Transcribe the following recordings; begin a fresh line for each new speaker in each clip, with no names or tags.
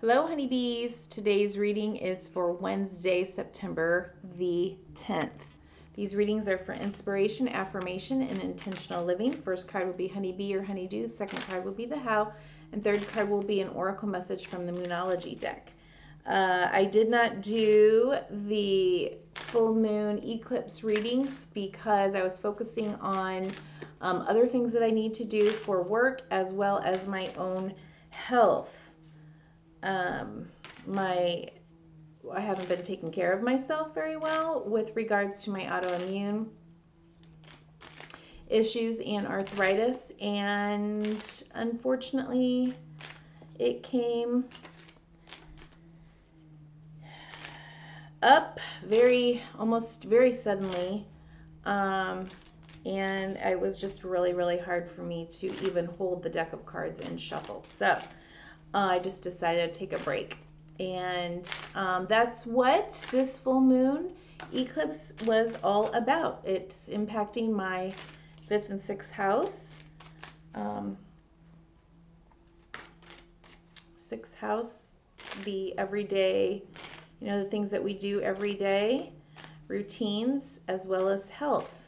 Hello, honeybees. Today's reading is for Wednesday, September the 10th. These readings are for inspiration, affirmation, and intentional living. First card will be honeybee or honeydew. Second card will be the how. And third card will be an oracle message from the Moonology deck. I did not do the full moon eclipse readings because I was focusing on other things that I need to do for work as well as my own health. I haven't been taking care of myself very well with regards to my autoimmune issues and arthritis, and unfortunately it came up almost very suddenly, and it was just really hard for me to even hold the deck of cards and shuffle. So I just decided to take a break. And that's what this full moon eclipse was all about. It's impacting my 5th and 6th house. 6th house, the everyday, the things that we do every day, routines, as well as health.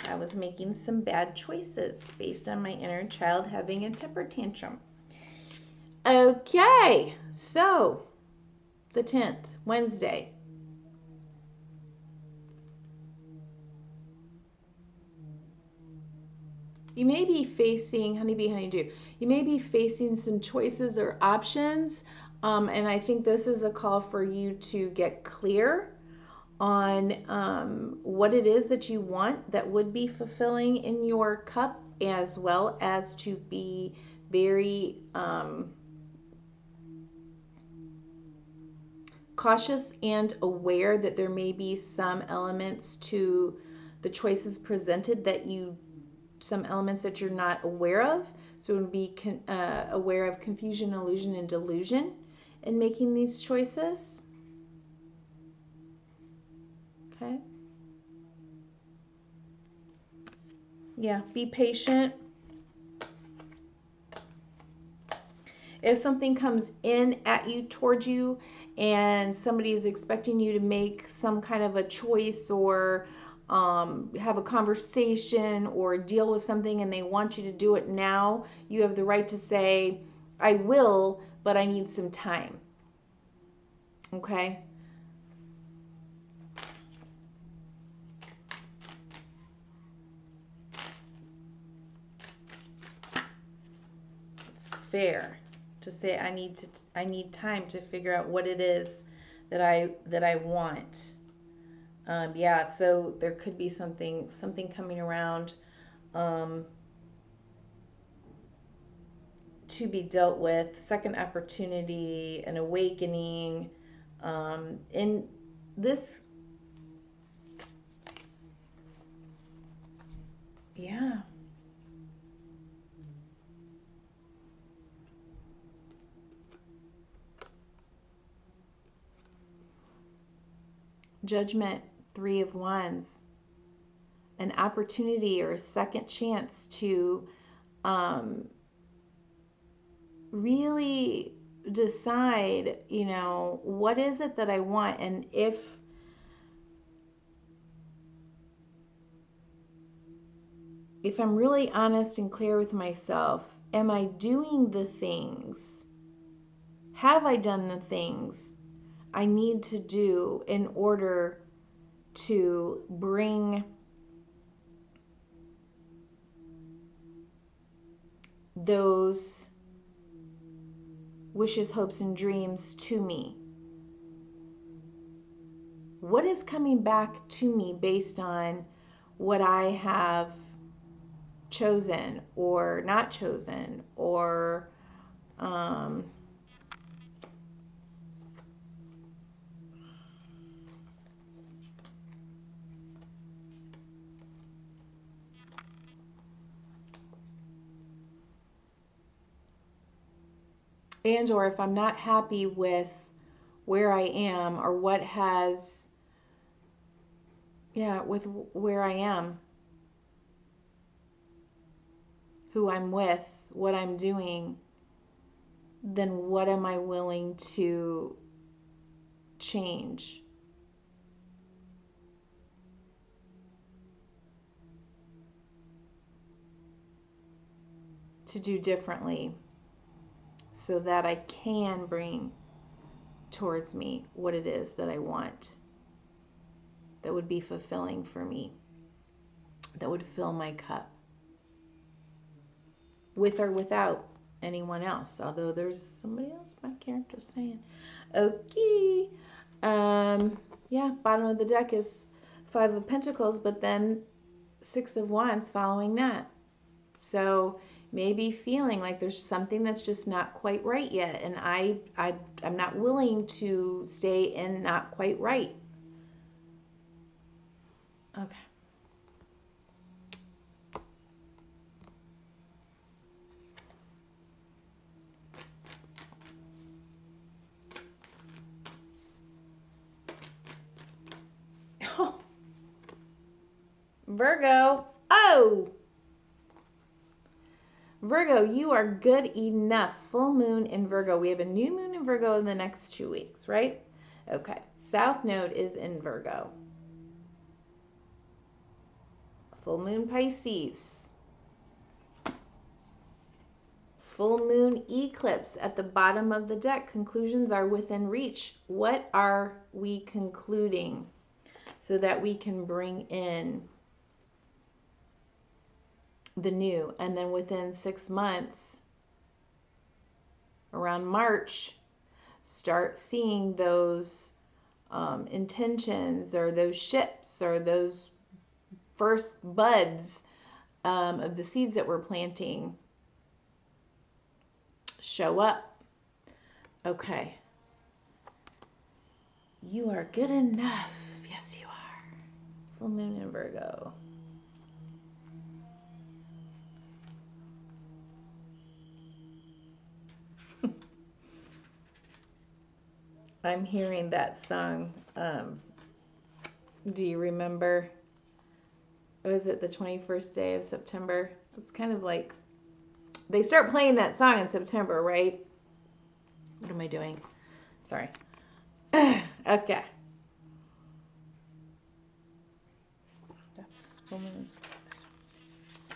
I was making some bad choices based on my inner child having a temper tantrum. Okay, so the 10th, Wednesday. You may be facing, honeybee, honeydew, you may be facing some choices or options, and I think this is a call for you to get clear on what it is that you want that would be fulfilling in your cup, as well as to be very cautious and aware that there may be some elements to the choices presented some elements that you're not aware of. So be aware of confusion, illusion, and delusion in making these choices. Okay. Yeah, be patient. If something comes in at you, towards you, and somebody is expecting you to make some kind of a choice or have a conversation or deal with something and they want you to do it now, you have the right to say, I will, but I need some time. Okay? It's fair to say I need time to figure out what it is that I want. Yeah, so there could be something coming around to be dealt with, second opportunity, an awakening. In this, yeah. Judgment, 3 of Wands. An opportunity or a second chance to really decide, what is it that I want, and if I'm really honest and clear with myself, am I doing the things? Have I done the things I need to do in order to bring those wishes, hopes, and dreams to me? What is coming back to me based on what I have chosen or not chosen, or and or if I'm not happy with where I am or what has, with where I am, who I'm with, what I'm doing, then what am I willing to change? To do differently so that I can bring towards me what it is that I want that would be fulfilling for me, that would fill my cup, with or without anyone else. Although there's somebody else, my character's saying. Okay. Yeah, bottom of the deck is 5 of Pentacles, but then 6 of Wands following that. So maybe feeling like there's something that's just not quite right yet, and I'm not willing to stay in not quite right. Okay. Virgo. Oh! Virgo, you are good enough. Full moon in Virgo. We have a new moon in Virgo in the next 2 weeks, right? Okay. South node is in Virgo. Full moon Pisces. Full moon eclipse at the bottom of the deck. Conclusions are within reach. What are we concluding so that we can bring in the new? And then within 6 months, around March, start seeing those intentions or those ships or those first buds of the seeds that we're planting show up. Okay. You are good enough. Yes, you are. Full moon in Virgo. I'm hearing that song. Do you remember? What is it? The 21st day of September? It's kind of like they start playing that song in September, right? What am I doing? Sorry. Okay. That's woman's.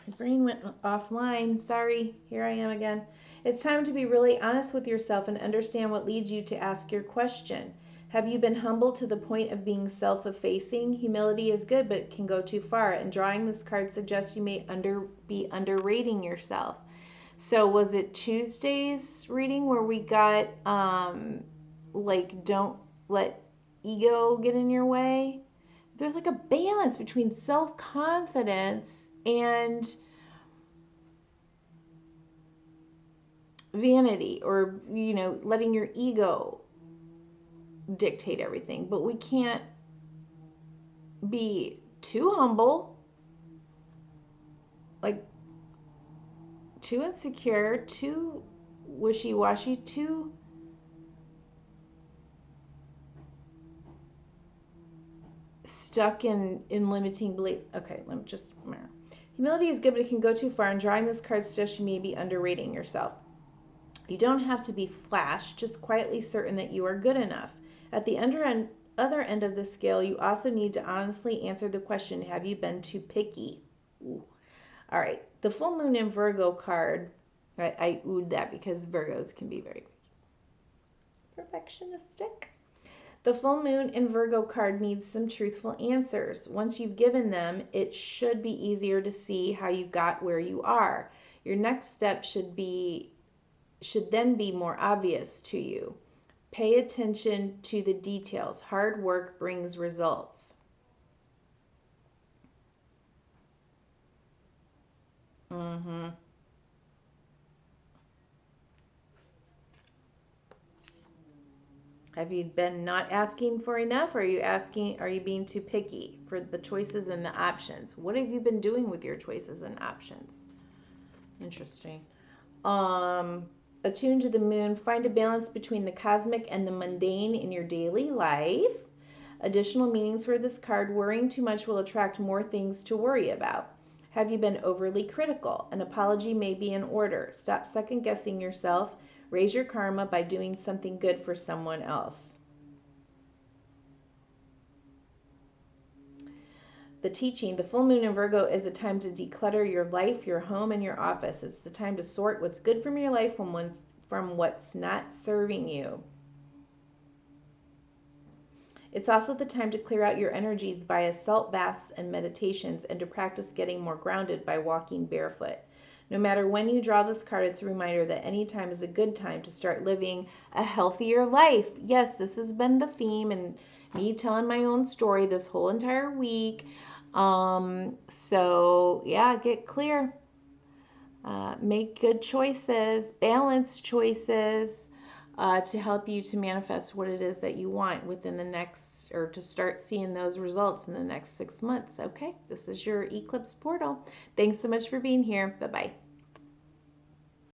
My brain went offline. Sorry. Here I am again. It's time to be really honest with yourself and understand what leads you to ask your question. Have you been humble to the point of being self-effacing? Humility is good, but it can go too far. And drawing this card suggests you may be underrating yourself. So was it Tuesday's reading where we got, like, don't let ego get in your way? There's like a balance between self-confidence and vanity, or, you know, letting your ego dictate everything. But we can't be too humble, like too insecure, too wishy-washy, too stuck in limiting beliefs. Okay, let me just... Humility is good, but it can go too far, and drawing this card suggests you may be underrating yourself. You don't have to be flash, just quietly certain that you are good enough. At the other end of the scale, you also need to honestly answer the question, have you been too picky? Ooh. All right, the full moon in Virgo card, I oohed that because Virgos can be very perfectionistic. The full moon in Virgo card needs some truthful answers. Once you've given them, it should be easier to see how you got where you are. Your next step should then be more obvious to you. Pay attention to the details. Hard work brings results. Have you been not asking for enough, or are you being too picky for the choices and the options? What have you been doing with your choices and options? Interesting. Attuned to the moon, find a balance between the cosmic and the mundane in your daily life. Additional meanings for this card: worrying too much will attract more things to worry about. Have you been overly critical? An apology may be in order. Stop second guessing yourself. Raise your karma by doing something good for someone else. The teaching, the full moon in Virgo is a time to declutter your life, your home, and your office. It's the time to sort what's good from your life from what's not serving you. It's also the time to clear out your energies via salt baths and meditations, and to practice getting more grounded by walking barefoot. No matter when you draw this card, it's a reminder that any time is a good time to start living a healthier life. Yes, this has been the theme, and me telling my own story this whole entire week. So yeah, get clear. Make good choices, balanced choices to help you to manifest what it is that you want within the next, or to start seeing those results in the next 6 months. Okay, this is your eclipse portal. Thanks so much for being here. Bye-bye.